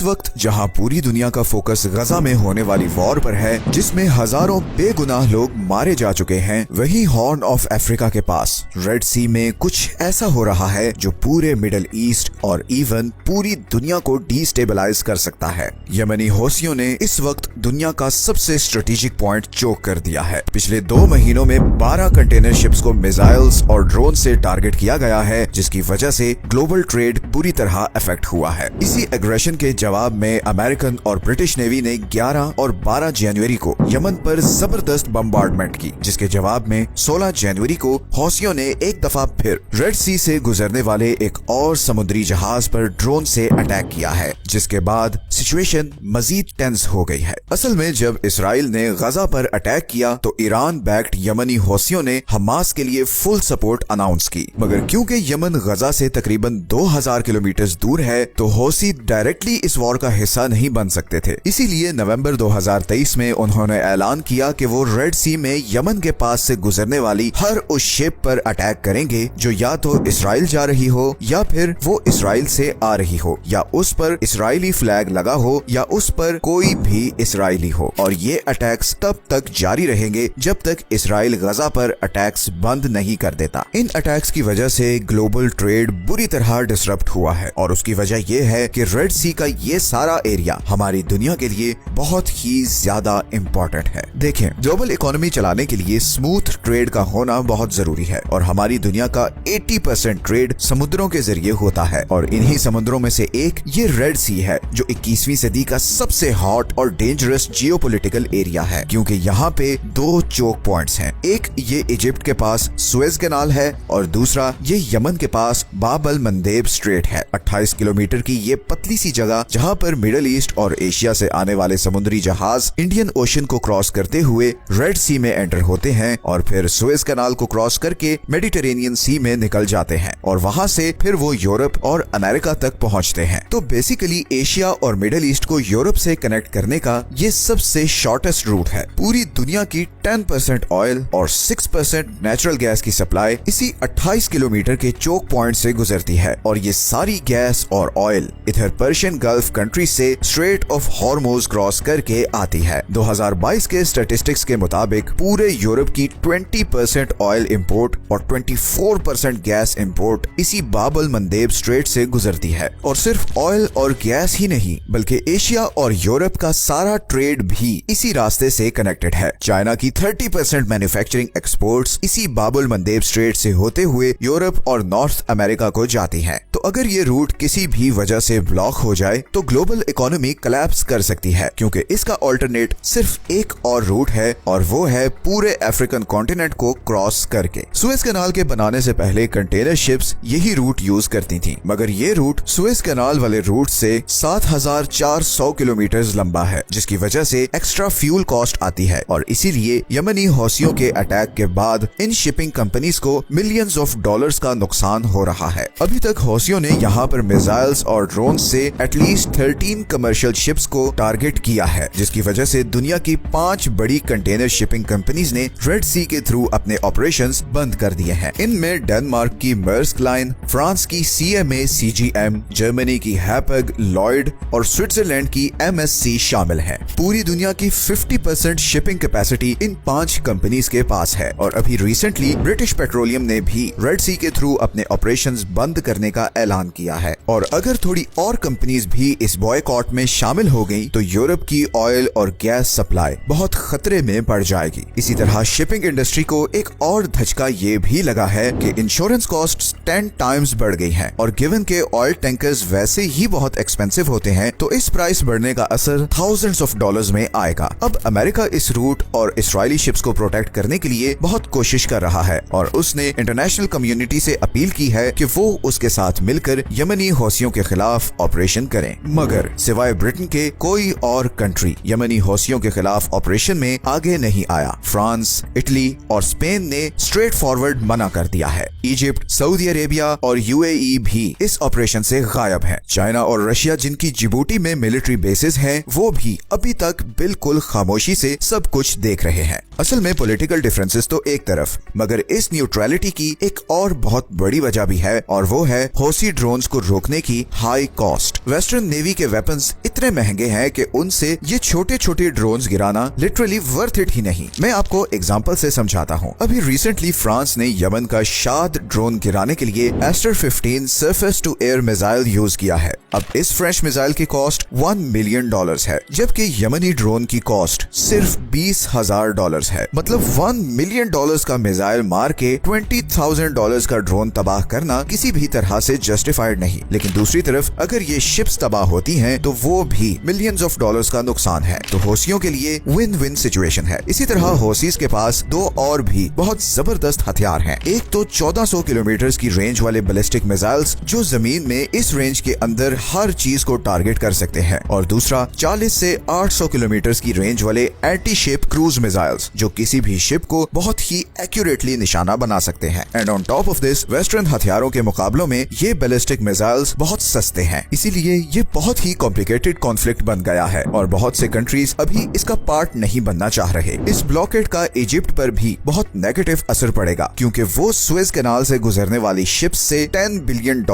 वक्त जहां पूरी दुनिया का फोकस गजा में होने वाली वॉर पर है, जिसमें हजारों बेगुनाह लोग मारे जा चुके हैं, वही हॉर्न ऑफ अफ्रीका के पास रेड सी में कुछ ऐसा हो रहा है जो पूरे मिडिल ईस्ट और इवन पूरी दुनिया को डिस्टेबलाइज कर सकता है। यमनी हौसियों ने इस वक्त दुनिया का सबसे स्ट्रेटेजिक पॉइंट चोक कर दिया है। पिछले 2 महीनों में 12 कंटेनर शिप्स को मिसाइल्स और ड्रोन से टारगेट किया गया है, जिसकी वजह से ग्लोबल ट्रेड बुरी तरह अफेक्ट हुआ है। इसी एग्रेशन के जवाब में अमेरिकन और ब्रिटिश नेवी ने 11 और 12 जनवरी को यमन पर जबरदस्त बम्बार्डमेंट की, जिसके जवाब में 16 जनवरी को हौसियों ने एक दफा फिर रेड सी से गुजरने वाले एक और समुद्री जहाज पर ड्रोन से अटैक किया है, जिसके बाद सिचुएशन मजीद टेंस हो गई है। असल में जब इसराइल ने गजा पर अटैक किया तो ईरान बैक्ड यमनी हौसियों ने हमास के लिए फुल सपोर्ट अनाउंस की, मगर क्योंकि यमन गजा से तकरीबन 2000 किलोमीटर दूर है तो हौसी डायरेक्टली इस वॉर का हिस्सा नहीं बन सकते थे। इसीलिए नवंबर 2023 में उन्होंने ऐलान किया कि वो रेड सी में यमन के पास से गुजरने वाली हर उस शिप पर अटैक करेंगे जो या तो इसराइल जा रही हो, या फिर वो इसराइल से आ रही हो, या उस पर इसराइली फ्लैग लगा हो, या उस पर कोई भी इसराइली हो। और ये अटैक्स तब तक जारी रहेंगे जब तक इसराइल गजा पर अटैक्स बंद नहीं कर देता। इन अटैक्स की वजह से ग्लोबल ट्रेड बुरी तरह डिसरप्ट हुआ है, और उसकी वजह यह है कि रेड सी का ये सारा एरिया हमारी दुनिया के लिए बहुत ही ज्यादा इम्पोर्टेंट है। देखें, ग्लोबल इकोनॉमी चलाने के लिए स्मूथ ट्रेड का होना बहुत जरूरी है, और हमारी दुनिया का 80% ट्रेड समुद्रों के जरिए होता है, और इन्हीं समुद्रों में से एक ये रेड सी है, जो 21वीं सदी का सबसे हॉट और डेंजरस जियोपॉलिटिकल एरिया है, क्योंकि यहाँ पे 2 चोक पॉइंट्स हैं। एक ये इजिप्ट के पास सुएज कैनाल है, और दूसरा ये यमन के पास बाब अल मंदेब स्ट्रेट है। 28 किलोमीटर की ये पतली सी जगह जहाँ पर मिडिल ईस्ट और एशिया से आने वाले समुद्री जहाज इंडियन ओशन को क्रॉस करते हुए रेड सी में एंटर होते हैं, और फिर सुएज कैनाल को क्रॉस करके मेडिटेरेनियन सी में निकल जाते हैं, और वहाँ से फिर वो यूरोप और अमेरिका तक पहुँचते हैं। तो बेसिकली एशिया और मिडिल ईस्ट को यूरोप से कनेक्ट करने का ये सबसे शॉर्टेस्ट रूट है। पूरी दुनिया की 10% ऑयल और 6% नेचुरल गैस की सप्लाई इसी 28 किलोमीटर के चोक पॉइंट से गुजरती है, और ये सारी गैस और ऑयल इधर पर्शियन गल्फ कंट्री से स्ट्रेट ऑफ हॉर्मोज क्रॉस करके आती है। 2022 के स्टैटिस्टिक्स के मुताबिक पूरे यूरोप की 20% ऑयल इंपोर्ट और 24% गैस इंपोर्ट इसी बाब अल मंदेब स्ट्रेट से गुजरती है। और सिर्फ ऑयल और गैस ही नहीं, बल्कि एशिया और यूरोप का सारा ट्रेड भी इसी रास्ते से कनेक्टेड है। चाइना की 30% मैन्युफैक्चरिंग एक्सपोर्ट्स इसी बाब अल मंदेब स्ट्रेट से होते हुए यूरोप और नॉर्थ अमेरिका को जाती है। तो अगर ये रूट किसी भी वजह से ब्लॉक हो जाए तो ग्लोबल इकोनॉमी कोलैप्स कर सकती है, क्योंकि इसका ऑल्टरनेट सिर्फ एक और रूट है, और वो है पूरे अफ्रीकन कॉन्टिनेंट को क्रॉस करके। सुएज कैनाल के बनाने से पहले कंटेनर शिप्स यही रूट यूज करती थी, मगर ये रूट सुएज कैनाल वाले रूट से 7400 किलोमीटर लंबा है, जिसकी वजह से एक्स्ट्रा फ्यूल कॉस्ट आती है, और इसीलिए यमनी हौसियों के अटैक के बाद इन शिपिंग कंपनीज को मिलियंस ऑफ डॉलर्स का नुकसान हो रहा है। अभी तक हौसियों ने यहाँ पर मिसाइल्स और ड्रोन से एटलीस्ट 13 कमर्शियल शिप्स को टारगेट किया है, जिसकी वजह से दुनिया की 5 बड़ी कंटेनर शिपिंग कंपनीज ने रेड सी के थ्रू अपने ऑपरेशंस बंद कर दिए हैं। इनमें डेनमार्क की मर्स्क लाइन, फ्रांस की CMA CGM, जर्मनी की हैपग, लॉयड और स्विट्जरलैंड की MSC शामिल हैं। पूरी दुनिया की 50% शिपिंग कैपेसिटी इन 5 कंपनीज के पास है, और अभी रिसेंटली ब्रिटिश पेट्रोलियम ने भी रेड सी के थ्रू अपने ऑपरेशंस बंद करने का ऐलान किया है। और अगर थोड़ी और कंपनीज भी इस बॉयकॉट में शामिल हो गई तो यूरोप की ऑयल और गैस सप्लाई बहुत खतरे में पड़ जाएगी। इसी तरह शिपिंग इंडस्ट्री को एक और धचका ये भी लगा है कि इंश्योरेंस कॉस्ट 10 टाइम्स बढ़ गई है, और गिवन के ऑयल टैंकर्स वैसे ही बहुत एक्सपेंसिव होते हैं, तो इस प्राइस बढ़ने का असर थाउजेंड्स ऑफ डॉलर्स में आएगा। अब अमेरिका इस रूट और इसराइली शिप्स को प्रोटेक्ट करने के लिए बहुत कोशिश कर रहा है, और उसने इंटरनेशनल कम्युनिटी से अपील की है कि वो उसके साथ मिलकर यमनी हौसियों के खिलाफ ऑपरेशन करें। मगर सिवाय ब्रिटेन के कोई और कंट्री यमनी हौसियों के खिलाफ ऑपरेशन में आगे नहीं आया। फ्रांस, इटली और स्पेन ने स्ट्रेट फॉरवर्ड मना कर दिया है। इजिप्ट, सऊदी अरेबिया और UAE भी इस ऑपरेशन से गायब हैं। चाइना और रशिया, जिनकी जिबूटी में मिलिट्री बेसेस हैं, वो भी अभी तक बिल्कुल खामोशी से सब कुछ देख रहे हैं। असल में पॉलिटिकल डिफरेंसेस तो एक तरफ, मगर इस न्यूट्रलिटी की एक और बहुत बड़ी वजह भी है, और वो है हौसी ड्रोन्स को रोकने की हाई कॉस्ट। वेस्टर्न नेवी के वेपन्स इतने महंगे हैं कि उनसे ये छोटे छोटे ड्रोन्स गिराना लिटरली वर्थ इट ही नहीं। मैं आपको एग्जांपल से समझाता हूँ। अभी रिसेंटली फ्रांस ने यमन का शाद ड्रोन गिराने के लिए Aster 15 surface to air missile use किया है। अब इस फ्रेंच मिसाइल की कॉस्ट $1 मिलियन है, जबकि यमनी ड्रोन की कॉस्ट सिर्फ $20,000 है। मतलब $1 मिलियन का मिसाइल मार के $20,000 का ड्रोन तबाह करना किसी भी तरह से जस्टिफाइड नहीं। लेकिन दूसरी तरफ अगर ये शिप्स तबाह होती हैं तो वो भी मिलियंस ऑफ डॉलर्स का नुकसान है। तो हौसियों के लिए विन विन सिचुएशन है। इसी तरह हौसीज के पास दो और भी बहुत जबरदस्त हथियार हैं। एक तो 1400 किलोमीटर की रेंज वाले बैलिस्टिक मिसाइल्स जो जमीन में इस रेंज के अंदर हर चीज को टारगेट कर सकते हैं, और दूसरा 40 से 800 किलोमीटर की रेंज वाले एंटी शिप क्रूज मिसाइल्स जो किसी भी शिप को बहुत ही एक्यूरेटली निशाना बना सकते हैं। And on top of this western हथियारों के मुकाबलों में ये बैलिस्टिक मिसाइल्स बहुत सस्ते हैं, इसीलिए ये बहुत ही कॉम्प्लिकेटेड कॉन्फ्लिक्ट बन गया है और बहुत से कंट्रीज अभी इसका पार्ट नहीं बनना चाह रहे। इस ब्लॉकेड का इजिप्ट पर भी बहुत नेगेटिव असर पड़ेगा, क्योंकि वो सुएज कैनाल से गुजरने वाली शिप्स से $10 बिलियन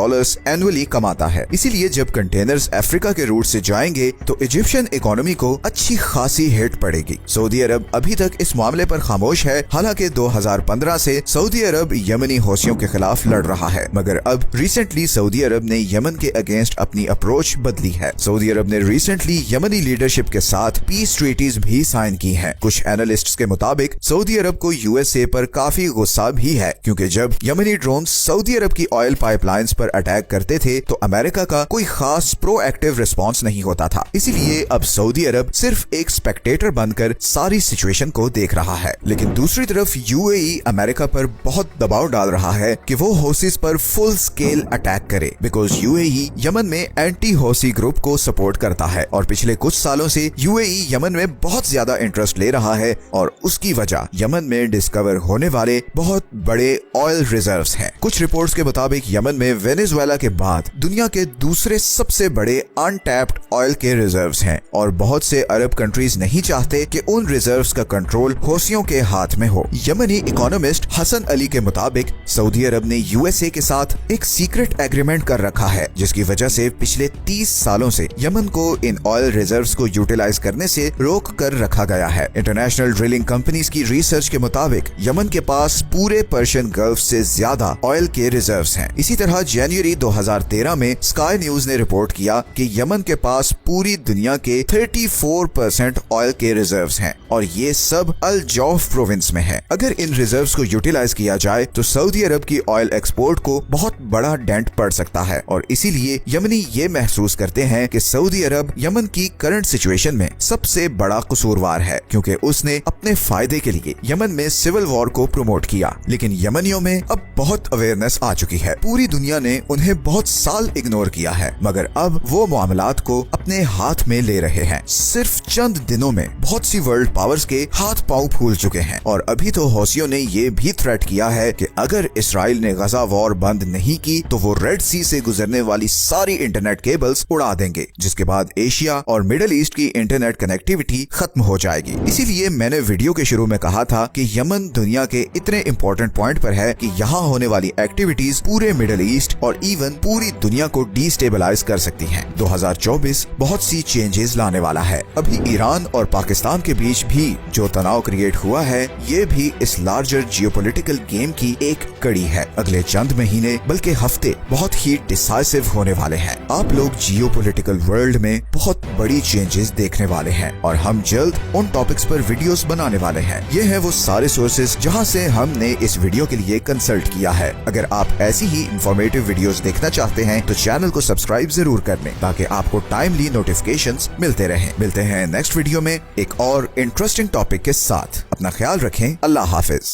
एनुअली कमाता है। इसीलिए जब कंटेनर्स अफ्रीका के रूट से जाएंगे तो इजिप्शियन इकोनॉमी को अच्छी खासी हिट पड़ेगी। सऊदी अरब अभी तक इस मामले पर खामोश है। हालांकि 2015 से सऊदी अरब यमनी हौसियों के खिलाफ लड़ रहा है, मगर अब रिसेंटली सऊदी अरब ने यमन के अगेंस्ट अपनी अप्रोच बदली है। सऊदी अरब ने रिसेंटली यमनी लीडरशिप के साथ पीस ट्रीटीज भी साइन की हैं। कुछ एनालिस्ट्स के मुताबिक सऊदी अरब को यूएसए पर काफी गुस्सा भी है, क्योंकि जब यमनी ड्रोन सऊदी अरब की ऑयल पाइपलाइंस पर अटैक करते थे तो अमेरिका का कोई खास प्रोएक्टिव रिस्पांस नहीं होता था। इसीलिए अब सऊदी अरब सिर्फ एक स्पेक्टेटर बनकर सारी सिचुएशन को देख रहा है। लेकिन दूसरी तरफ यूएई अमेरिका पर बहुत दबाव डाल रहा है कि वो हौसीज पर फुल स्केल अटैक करे, बिकॉज यूएई यमन में एंटी हौसी ग्रुप को सपोर्ट करता है और पिछले कुछ सालों से यूएई यमन में बहुत ज्यादा इंटरेस्ट ले रहा है, और उसकी वजह यमन में डिस्कवर होने वाले बहुत बड़े ऑयल रिजर्व्स हैं। कुछ रिपोर्ट्स के मुताबिक यमन में वेनेजुएला के बाद दुनिया के दूसरे सबसे बड़े अनटैप्ड ऑयल के रिजर्व्स हैं, और बहुत से अरब कंट्रीज नहीं चाहते कि उन रिजर्व्स का कंट्रोल हौसियों के हाथ में हो। यमनी इकोनॉमिस्ट हसन अली के मुताबिक सऊदी अरब ने यूएसए के साथ एक सीक्रेट एग्रीमेंट कर रखा है, जिसकी वजह से पिछले 30 सालों से यमन को इन ऑयल रिजर्व्स को यूटिलाइज करने से रोक कर रखा गया है। इंटरनेशनल ड्रिलिंग कंपनीज की रिसर्च के मुताबिक यमन के पास पूरे पर्शियन गल्फ से ज्यादा ऑयल के रिजर्व्स हैं। इसी तरह जनवरी 2013 में स्काई न्यूज ने रिपोर्ट किया कि यमन के पास पूरी दुनिया के 34% ऑयल के रिजर्व्स हैं, और ये सब अल जौफ प्रोविंस में है। अगर इन रिजर्व्स को यूटिलाइज किया जाए तो सऊदी अरब की ऑयल एक्सपोर्ट को बहुत बड़ा डेंट पड़ सकता है, और इसीलिए यमनी ये महसूस करते हैं कि सऊदी अरब यमन की करंट सिचुएशन में सबसे बड़ा कसूरवार है, क्योंकि उसने अपने फायदे के लिए यमन में सिविल वॉर को प्रमोट किया। लेकिन यमनियों में अब बहुत अवेयरनेस आ चुकी है। पूरी दुनिया ने उन्हें बहुत साल इग्नोर किया है, मगर अब वो मामलात को अपने हाथ में ले रहे हैं। सिर्फ चंद दिनों में बहुत सी वर्ल्ड पावर्स के हाथ पांव फूल चुके हैं, और अभी तो हौसियों ने ये भी थ्रेट किया है कि अगर इसराइल ने गजा वॉर बंद नहीं की तो वो रेड सी से गुजरने वाली सारी इंटरनेट केबल्स उड़ा देंगे, जिसके बाद एशिया और मिडिल ईस्ट की इंटरनेट कनेक्टिविटी खत्म हो जाएगी। इसीलिए मैंने वीडियो के शुरू में कहा था कि यमन दुनिया के इतने इंपॉर्टेंट पॉइंट पर है कि यहाँ होने वाली एक्टिविटीज पूरे मिडिल ईस्ट और इवन पूरी दुनिया को डिस्टेबलाइज कर सकती हैं। 2024 बहुत सी चेंजेस लाने वाला है। अभी ईरान और पाकिस्तान के बीच भी जो तनाव क्रिएट हुआ है, ये भी इस लार्जर जियोपॉलिटिकल गेम की एक कड़ी है। अगले चंद महीने बल्कि हफ्ते बहुत ही डिसाइसिव होने वाले हैं। आप लोग जियोपॉलिटिकल वर्ल्ड में बहुत बड़ी चेंजेस देखने वाले हैं, और हम जल्द उन टॉपिक्स पर वीडियोस बनाने वाले हैं। ये है वो सारे सोर्सेज जहां से हमने इस वीडियो के लिए कंसल्ट किया है। अगर आप ऐसी ही इंफॉर्मेटिव वीडियोस देखना चाहते हैं तो चैनल को सब्सक्राइब जरूर कर लें, ताकि आपको टाइमली नोटिफिकेशंस मिलते रहें। मिलते हैं नेक्स्ट वीडियो में एक और इंटरेस्टिंग टॉपिक के साथ। अपना ख्याल रखें। अल्लाह हाफिज।